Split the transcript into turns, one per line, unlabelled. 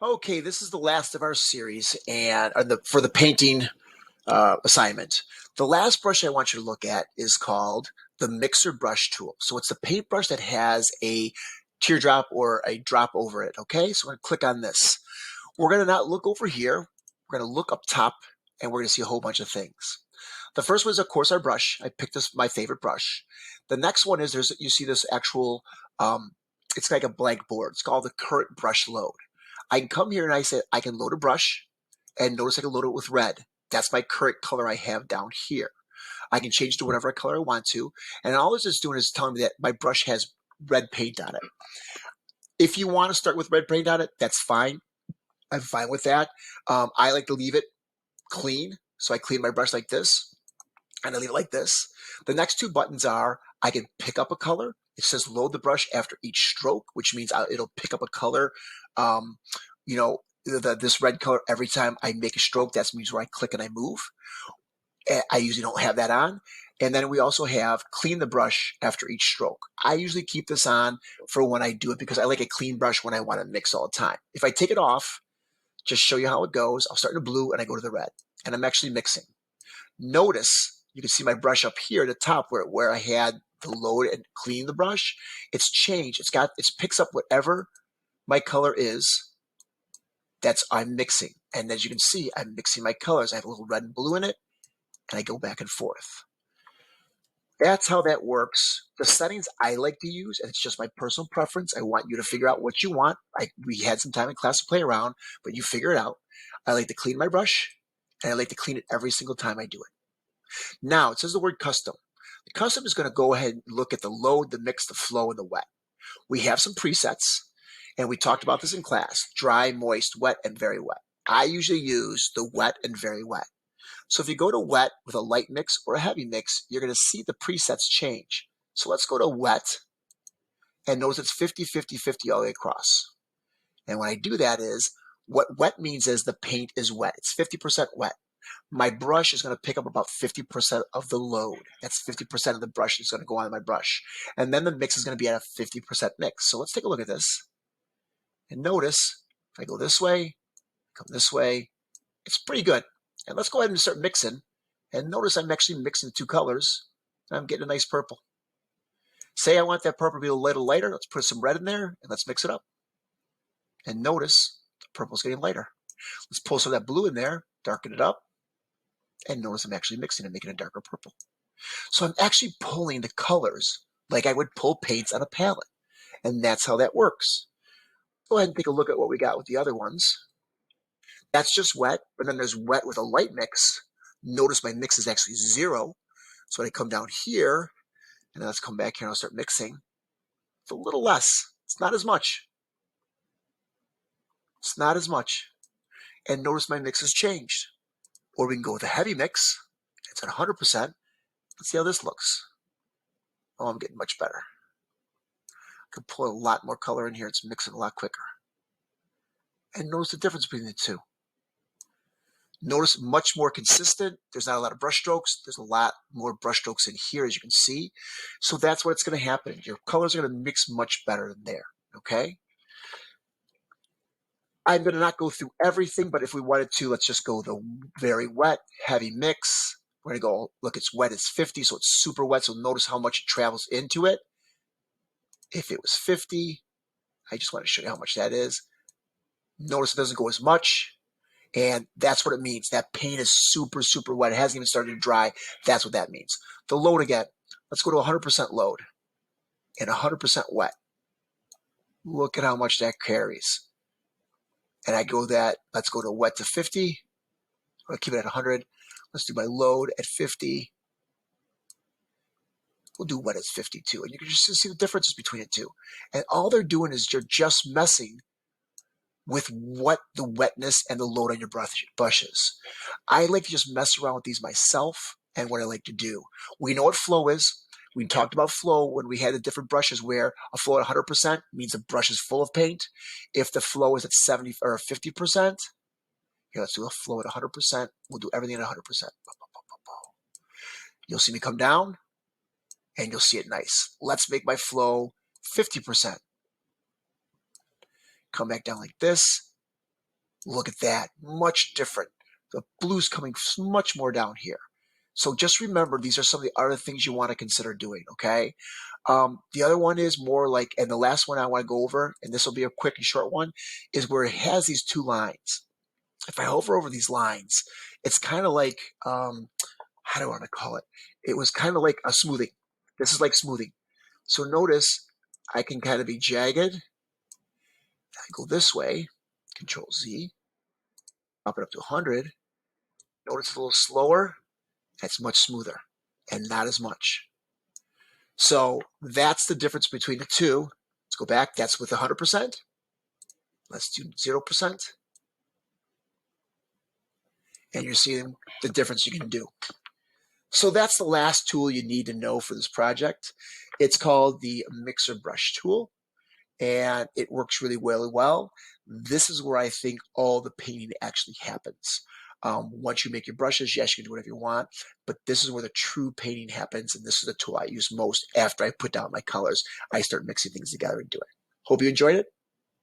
Okay, this is the last of our series, and for the painting assignment. The last brush I want you to look at is called the Mixer Brush Tool. So it's a paintbrush that has a teardrop or a drop over it. Okay, so I'm going to click on this. We're going to not look over here. We're going to look up top, and we're going to see a whole bunch of things. The first one is, of course, our brush. I picked this my favorite brush. The next one is you see this actual. It's like a blank board. It's called the current brush load. I can come here and I say I can load a brush, and notice I can load it with red. That's my current color I have down here. I can change to whatever color I want to, and all this is doing is telling me that my brush has red paint on it. If you want to start with red paint on it, that's fine. I'm fine with that. I like to leave it clean, so I clean my brush like this, and I leave it like this. The next two buttons are I can pick up a color. It says load the brush after each stroke, which means it'll pick up a color. You know, this red color every time I make a stroke. That means where I click and I move. I usually don't have that on. And then we also have clean the brush after each stroke. I usually keep this on for when I do it because I like a clean brush when I want to mix all the time. If I take it off, just show you how it goes. I'll start in the blue and I go to the red, and I'm actually mixing. Notice you can see my brush up here at the top where I had the load and clean the brush. It's changed. It picks up whatever my color is. I'm mixing. And as you can see, I'm mixing my colors. I have a little red and blue in it, and I go back and forth. That's how that works. The settings I like to use, and it's just my personal preference. I want you to figure out what you want. We had some time in class to play around, but you figure it out. I like to clean my brush, and I like to clean it every single time I do it. Now, it says the word custom. The custom is going to go ahead and look at the load, the mix, the flow, and the wet. We have some presets, and we talked about this in class: dry, moist, wet, and very wet. I usually use the wet and very wet. So if you go to wet with a light mix or a heavy mix, you're going to see the presets change. So let's go to wet, and notice it's 50, 50, 50 all the way across. And when I do that is, what wet means is the paint is wet. It's 50% wet. My brush is going to pick up about 50% of the load. That's 50% of the brush that's going to go on my brush. And then the mix is going to be at a 50% mix. So let's take a look at this. And notice, if I go this way, come this way, it's pretty good. And let's go ahead and start mixing. And notice I'm actually mixing the two colors. And I'm getting a nice purple. Say I want that purple to be a little lighter. Let's put some red in there, and let's mix it up. And notice the purple's getting lighter. Let's pull some of that blue in there, darken it up. And notice I'm actually mixing and making a darker purple. So I'm actually pulling the colors like I would pull paints on a palette. And that's how that works. Go ahead and take a look at what we got with the other ones. That's just wet, but then there's wet with a light mix. Notice my mix is actually 0. So when I come down here, and let's come back here and I'll start mixing. It's a little less. It's not as much. It's not as much. And notice my mix has changed. Or we can go with a heavy mix. It's at 100%. Let's see how this looks. Oh, I'm getting much better. I can pull a lot more color in here. It's mixing a lot quicker. And notice the difference between the two. Notice much more consistent. There's not a lot of brush strokes. There's a lot more brush strokes in here, as you can see. So that's what's going to happen. Your colors are going to mix much better than there. Okay. I'm going to not go through everything, but if we wanted to, let's just go the very wet, heavy mix. We're going to go, look, it's wet, it's 50, so it's super wet. So notice how much it travels into it. If it was 50, I just want to show you how much that is. Notice it doesn't go as much. And that's what it means. That paint is super, super wet. It hasn't even started to dry. That's what that means. The load again, let's go to 100% load and 100% wet. Look at how much that carries. And I go that, let's go to wet to 50. I'll keep it at 100. Let's do my load at 50. We'll do wet at 52. And you can just see the differences between the two. And all they're doing is you're just messing with what the wetness and the load on your brushes. I like to just mess around with these myself and what I like to do. We know what flow is. We talked about flow when we had the different brushes where a flow at 100% means the brush is full of paint. If the flow is at 70 or 50%, here, let's do a flow at 100%. We'll do everything at 100%. You'll see me come down and you'll see it nice. Let's make my flow 50%. Come back down like this. Look at that, much different. The blue's coming much more down here. So just remember, these are some of the other things you want to consider doing, okay? The other one is more like, and the last one I want to go over, and this will be a quick and short one, is where it has these two lines. If I hover over these lines, it's kind of like, how do I want to call it? It was kind of like a smoothing. This is like smoothing. So notice I can kind of be jagged. I go this way, Control Z, up it up to 100. Notice it's a little slower. That's much smoother and not as much. So that's the difference between the two. Let's go back. That's with 100%. Let's do 0%. And you're seeing the difference you can do. So that's the last tool you need to know for this project. It's called the Mixer Brush tool, and it works really well. This is where I think all the painting actually happens. Once you make your brushes, yes, you can do whatever you want, but this is where the true painting happens, and this is the tool I use most after I put down my colors. I start mixing things together and do it. Hope you enjoyed it.